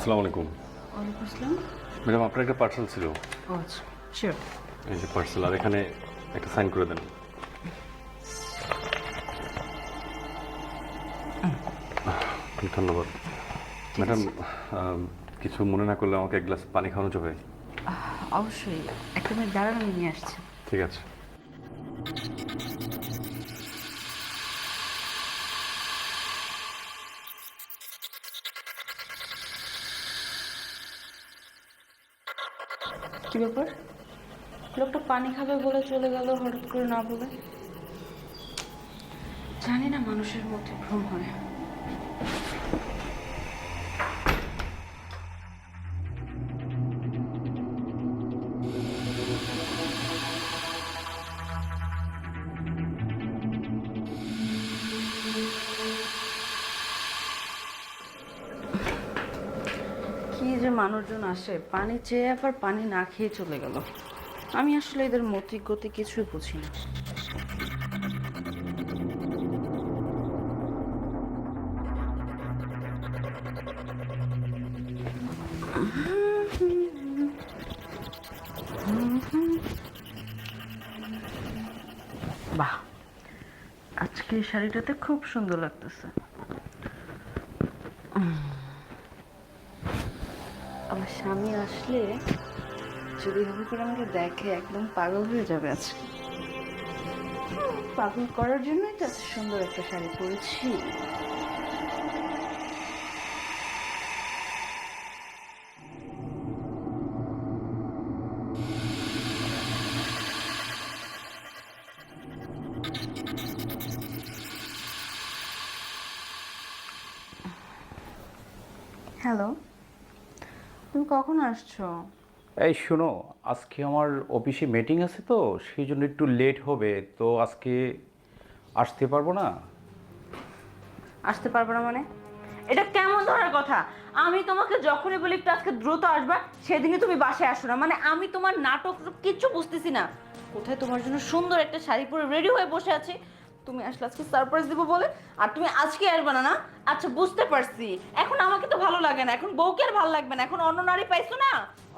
আসসালামু আলাইকুম। ওয়ালাইকুম আসসালাম। ম্যাডাম আপনার একটা পার্সেল ছিল। ও আচ্ছা, শিওর। এই যে পার্সেল, আর এখানে একটা সাইন করে দেন। ধন্যবাদ ম্যাডাম। কিছু মনে না করলে আমাকে এক গ্লাস পানি খাওয়ানো যাবে? অবশ্যই, একটা মিনিট দাঁড়ান, আমি নিয়ে আসছি। ঠিক আছে। কি ব্যাপার? লোকটা পানি খাবে বলে চলে গেল হঠাৎ করে না বলে। জানি না মানুষের মধ্যে ভ্রম হয়। কি যে মানুষজন আসে, পানি চেয়ে আবার পানি না খেয়ে চলে গেল। আমি আসলে এদের মতি গতি কিছুই বুঝি না। বাহ, আজকে এই শাড়িটাতে খুব সুন্দর লাগতেছে। আমার স্বামী আসলে যদি এভাবে করে আমাকে দেখে একদম পাগল হয়ে যাবে আজকে। পাগল করার জন্যই তো এত সুন্দর একটা শাড়ি পরেছি। হ্যালো, তুমি কখন আসছো? এই শোনো, আজকে আমার অফিসে মিটিং আছে, তো সেই জন্য একটু লেট হবে, তো আজকে আসতে পারবো না। আসতে পারবো না মানে? এটা কেমন ধরনের কথা? আমি তোমাকে যখনই বলি একটু আজকে দ্রুত আসবা, সেদিনই তুমি বাসায় আসো না। মানে আমি তোমার নাটক কিচ্ছু বুঝতেছি না। কোথায় তোমার জন্য সুন্দর একটা শাড়ি পরে রেডি হয়ে বসে আছি, তুমি আসলে আজকে সারপ্রাইজ দিব বলে, আর তুমি আজকে আসবে না? না, আচ্ছা বুঝতে পারছি। এখন আমাকে তো ভালো লাগে না, এখন বউকে আর ভালো লাগবে না, এখন অন্য নারী পাইছো না,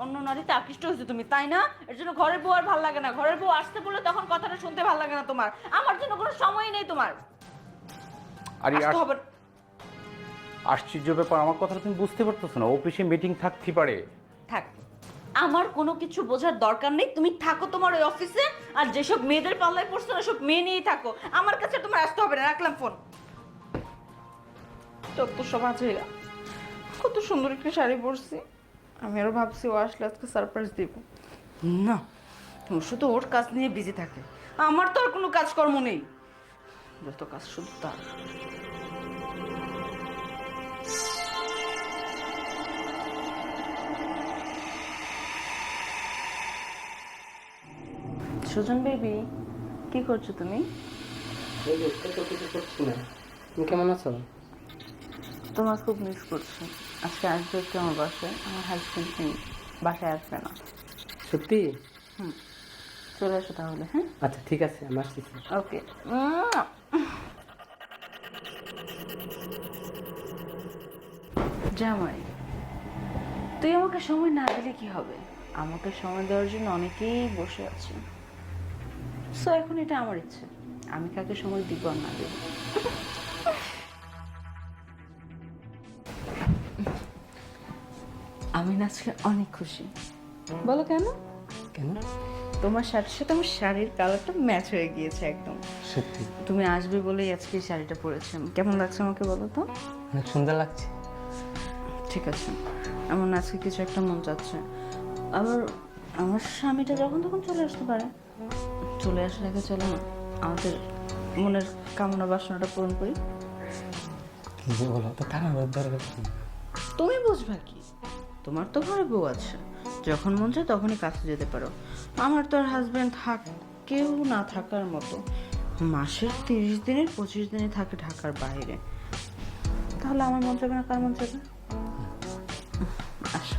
অন্য নারীতে আকৃষ্ট হয়েছো তুমি, তাই না? এর জন্য ঘরের বউ আর ভালো লাগে না। ঘরের বউ আসতে বললে তখন কথাটা শুনতে ভালো লাগে না তোমার। আমার জন্য কোনো সময়ই নেই তোমার, আর আসতে হবে। আশ্চর্য ব্যাপার, আমার কথাটা তুমি বুঝতে পারতেছো না, অফিসে মিটিং থাকতে পারে। থাক, আমার কোনো কিছু বোঝার দরকার নেই। তুমি থাকো তোমার ওই অফিসে, আর যেসব মেয়েদের পাল্লায় পড়ছো না সব মেয়ে নিয়েই থাকো। আমার কাছে তোমার আসতে হবে না, রাখলাম ফোন। যত সমাজ হয়ে গেল। কত সুন্দর একটা শাড়ি পরছি, আমি আরো ভাবছি ও আসলে আজকে সারপ্রাইজ দিব। না, ও শুধু ওর কাজ নিয়ে বিজি থাকে, আমার তো আর কোনো কাজকর্ম নেই। যত কাজ শুধু তার। সুজন বেবি, কি করছো তুমি? এই যে তো কিছু করছি না। তুমি কেমন আছো? তোমার খুব মিস করছি। আজকে আসবে একটু আমার বাসায়, আমার হাজবেন্ড নেই, বাসায় আসবে না। সত্যি? চলে আসো তাহলে, হ্যাঁ? আচ্ছা ঠিক আছে, আমি আসতেছি। ওকে। জামাই, তুই আমাকে সময় না দিলে কি হবে? আমাকে সময় দেওয়ার জন্য অনেকেই বসে আছে। সো এখন এটা আমার ইচ্ছে, আমি কাকে সময় দিব আর না দেব। আমি না আজকে অনেক খুশি। বলো কেন? কেন? তোমার শাড়ির সাথে আমার শাড়ির কালারটা ম্যাচ হয়ে গিয়েছে একদম। সত্যি? তুমি আসবে বলেই আজকে এই শাড়িটা পরেছি। কেমন লাগছে আমাকে বলো তো? অনেক সুন্দর লাগছে। ঠিক আছে, এমন আজকে কিছু একটা মন চাচ্ছে। আবার আমার স্বামীটা যখন তখন চলে আসতে পারে। চলে আসার আগে চলো না আমাদের মনের কামনা বাসনাটা পূরণ করি। কি যে বলো, তো টাকা দরকার কি? তুমি বুঝবা কি? তোমার তো ঘরে বউ আছে, যখন মন চায় তখনই কাছে যেতে পারো। আমার তো আর হাজব্যান্ড কেউ না থাকার মতো। মাসের 30 দিনের 25 দিনই থাকে ঢাকার বাইরে। তাহলে আমার মন যাবে না, কার মন যাবে? আসো।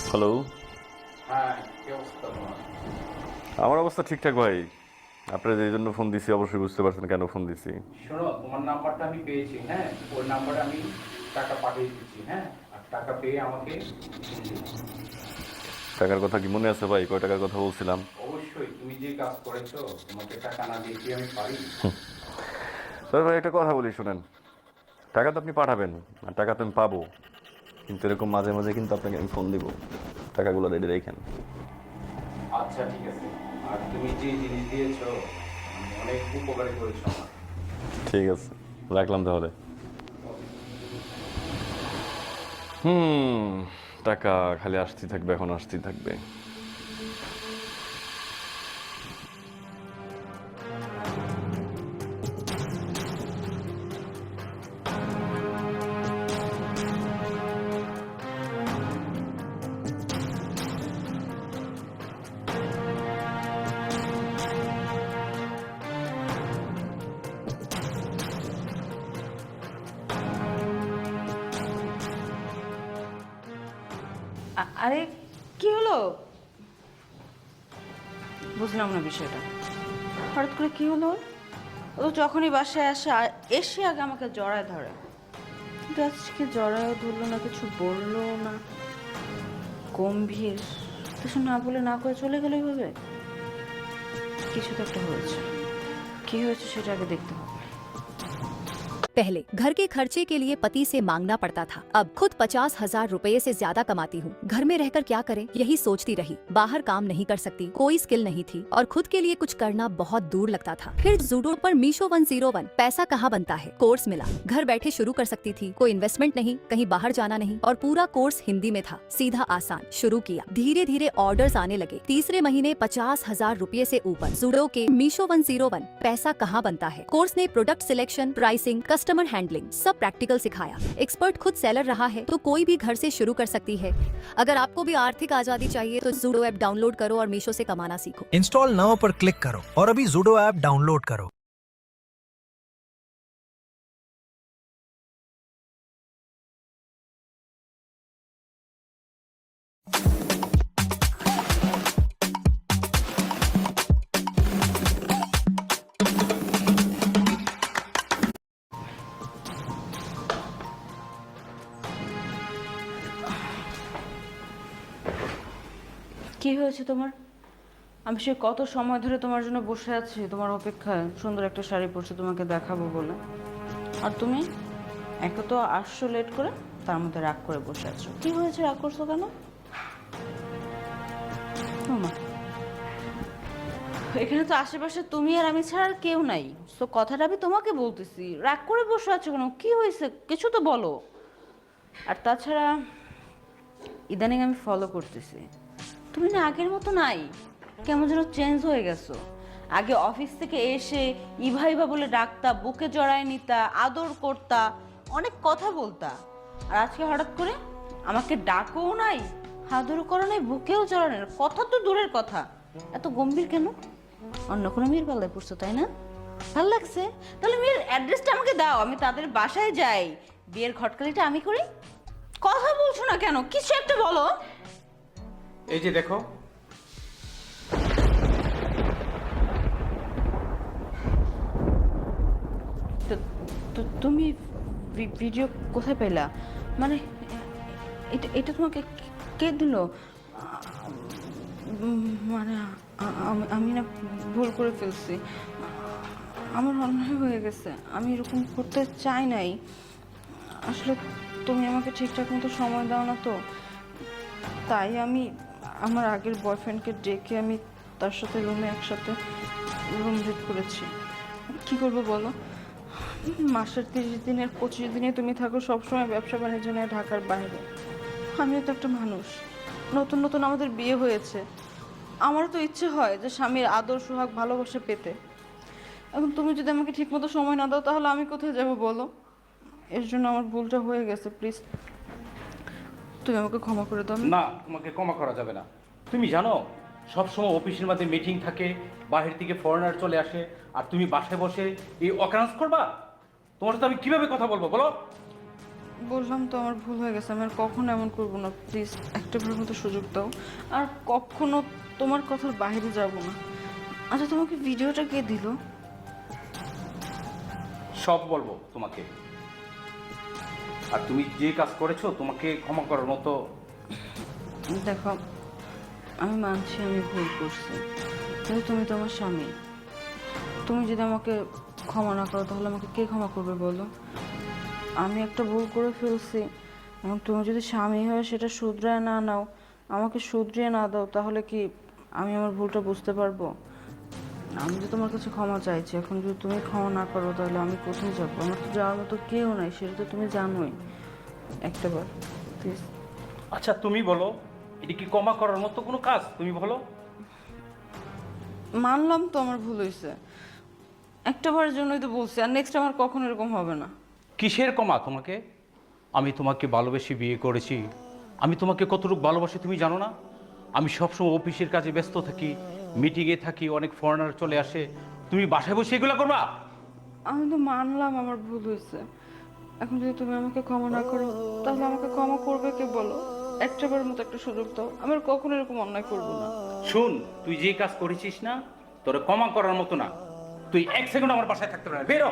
হ্যালো, হ্যাঁ, কি অবস্থা তোমার? আমার অবস্থা ঠিকঠাক ভাই। আপনার এই জন্য ফোন দিছি, অবশ্যই বুঝতে পারছেন কেন ফোন দিছি। শোনো, তোমার নাম্বারটা আমি পেয়েছি, হ্যাঁ, ওই নাম্বারে আমি টাকা পাঠিয়ে দিচ্ছি, হ্যাঁ, আর টাকা পেয়ে আমাকে টাকার কথা কি মনে আছে ভাই? কয় টাকার কথা বলছিলাম? অবশ্যই তুমি যে কাজ করেছো, তোমাকে টাকা না দিয়ে কি আমি পারি? তবে ভাই একটা কথা বলি শোনেন, টাকা তো আপনি পাঠাবেন আর টাকা তো আমি পাবো, কিন্তু এরকম মাঝে মাঝে কিন্তু আপনাকে আমি ফোন দিব, টাকাগুলো রেডি রাখেন। আচ্ছা ঠিক আছে, আর তুমি যে জিনিস দিয়েছো অনেক উপকারী করেছো আমার। ঠিক আছে, রাখলাম তাহলে। টাকা খালি আসতেই থাকবে, এখন আসতেই থাকবে। আরে কি হলো? বুঝলাম না বিষয়টা। হঠাৎ করে কি হলো? ও যখনই বাসায় আসে এসে আগে আমাকে জড়ায় ধরে, কিন্তু আজকে জড়ায় ধরলো না, কিছু বললো না, গম্ভীর কিছু না বলে না করে চলে গেলে হবে। কিছু তো একটা হয়েছে, কি হয়েছে সেটা আগে দেখতে হবে। पहले घर के खर्चे के लिए पति से मांगना पड़ता था, अब खुद 50,000 रुपए से ज्यादा कमाती हूँ। घर में रहकर क्या करें यही सोचती रही। बाहर काम नहीं कर सकती, कोई स्किल नहीं थी और खुद के लिए कुछ करना बहुत दूर लगता था। फिर जूडो पर मीशो 101 पैसा कहाँ बनता है कोर्स मिला। घर बैठे शुरू कर सकती थी, कोई इन्वेस्टमेंट नहीं, कहीं बाहर जाना नहीं और पूरा कोर्स हिंदी में था। सीधा आसान शुरू किया, धीरे धीरे ऑर्डर्स आने लगे। तीसरे महीने 50,000 रुपए से ऊपर। जूडो के मीशो 101 पैसा कहाँ बनता है कोर्स ने product selection, pricing, customer handling सब प्रैक्टिकल सिखाया। एक्सपर्ट खुद सेलर रहा है तो कोई भी घर से शुरू कर सकती है। अगर आपको भी आर्थिक आजादी चाहिए तो जूडो ऐप डाउनलोड करो और मीशो से कमाना सीखो। इंस्टॉल नाउ पर क्लिक करो और अभी जूडो ऐप डाउनलोड करो। কি হয়েছে তোমার? আমি সে কত সময় ধরে তোমার জন্য বসে আছি, তোমার অপেক্ষায়, সুন্দর একটা শাড়ি পরছে তোমাকে দেখাবো বলে, আর তুমি একটা তো আসছো লেট করে, তার মধ্যে রাগ করে বসে আছো। কি হয়েছে, রাগ করছো কেন? ওমা, এখানে তো আশেপাশে তুমি আর আমি ছাড়া আর কেউ নাই, তো কথাটা আমি তোমাকে বলতেছি, রাগ করে বসে আছো কেন? কি হয়েছে, কিছু তো বলো। আর তাছাড়া ইদানিং আমি ফলো করতেছি, তুমি না আগের মতো নাই, কেমন যেন চেঞ্জ হয়ে গেছো। আগে অফিস থেকে এসে ইভা ইভা বলে ডাকতা, বুকে জড়ায় নিতা, আদর করতা, অনেক কথা বলতা, আর আজকে হঠাৎ করে আমাকে ডাকও নাই, আদরও করো নাই, বুকেও জড়ানোর কথা তো দূরের কথা, এত গম্ভীর কেন? অন্য কোনো মেয়ের পাল্লায় পড়ছো তাই না? ভাল লাগছে? তাহলে মেয়ের অ্যাড্রেসটা আমাকে দাও, আমি তাদের বাসায় যাই, বিয়ের ঘটকালিটা আমি করি। কথা বলছো না কেন, কিছু একটা বলো। এই যে দেখো, তুমি ভিডিও কোথায় পেলা? মানে এটা এটা তোমাকে কে দিল? মানে আমি না ভুল করে ফেলছি, আমার অন্যায় হয়ে গেছে, আমি এরকম করতে চাই নাই। আসলে তুমি আমাকে ঠিকঠাক মতো সময় দাও না তো, তাই আমি আমার আগের বয়ফ্রেন্ডকে ডেকে আমি তার সাথে রুমে একসাথে রুম ডেট করেছি। কি করবো বলো, মাসের 30 দিনের 25 দিনে তুমি থাকো সবসময় ব্যবসা বাণিজ্য নিয়ে ঢাকার বাইরে। আমিও তো একটা মানুষ, নতুন নতুন আমাদের বিয়ে হয়েছে, আমারও তো ইচ্ছে হয় যে স্বামীর আদর সোহাগ ভালোবাসা পেতে। এখন তুমি যদি আমাকে ঠিকমতো সময় না দাও তাহলে আমি কোথায় যাব বলো? এর জন্য আমার ভুলটা হয়ে গেছে, প্লিজ তুমি আমাকে ক্ষমা করে দাও। না, তোমাকে ক্ষমা করা যাবে না। তুমি জানো সবসময় অফিসের মধ্যে মিটিং থাকে, বাহির থেকে ফরেনার চলে আসে, আর তুমি বাসায় বসে এই অকারেন্স করবা? তোমার সাথে আমি কিভাবে কথা বলবো বলো? বললাম তো আমার ভুল হয়ে গেছে, আমি আর কখনো এমন করবো না। প্লিজ একটা বারের মতো সুযোগ দাও, আর কখনো তোমার কথার বাইরে যাব না। আচ্ছা, তোমাকে ভিডিওটা কে দিল? সব বলবো তোমাকে। আর তুমি যে কাজ করেছো তোমাকে ক্ষমা করার মতো। দেখো, আমি মানছি আমি ভুল করছি, কিন্তু তুমি তো আমার স্বামী। তুমি যদি আমাকে ক্ষমা না করো তাহলে আমাকে কে ক্ষমা করবে বলো? আমি একটা ভুল করে ফেলছি, এবং তুমি যদি স্বামী হয়ে সেটা শুধরায় না নাও, আমাকে শুধরিয়ে না দাও, তাহলে কি আমি আমার ভুলটা বুঝতে পারবো? আমি তো তোমার কাছে ক্ষমা চাইছি, এখন যদি তুমি ক্ষমা না করো তাহলে আমি কোথায় যাবো? আমার তো যাওয়ার মতো কেউ নাই, সেটা তো তুমি জানোই। একটাবার প্লিজ। আচ্ছা তুমি বলো, এটা কি ক্ষমা করার মতো কোনো কাজ? তুমি বলো। মানলাম তো আমার ভুল হয়েছে, একটাবারের জন্যই তো বলছি, আর নেক্সট আমার কখনো এরকম হবে না। কিসের ক্ষমা তোমাকে? আমি তোমাকে ভালোবেসে বিয়ে করেছি। আমি তোমাকে কতটুকু ভালোবাসি তুমি জানো না? আমি সবসময় অফিসের কাজে ব্যস্ত থাকি, মিটিংয়ে থাকি, অনেক ফরেনার চলে আসে। তুমি বাসায় বসে এগুলো করবা? আমি তো মানলাম আমার ভুল হয়েছে, এখন যদি তুমি আমাকে ক্ষমা না করো তাহলে আমাকে ক্ষমা করবে কে বলো? একটাবারের মতো একটা সুযোগ দাও, আমি আর কখনো এরকম অন্যায় করবো না। শুন, তুই যে কাজ করেছিস না, তোর ক্ষমা করার মতো না। তুই এক সেকেন্ড আমার বাসায় থাকতে পারবি না, বেরো।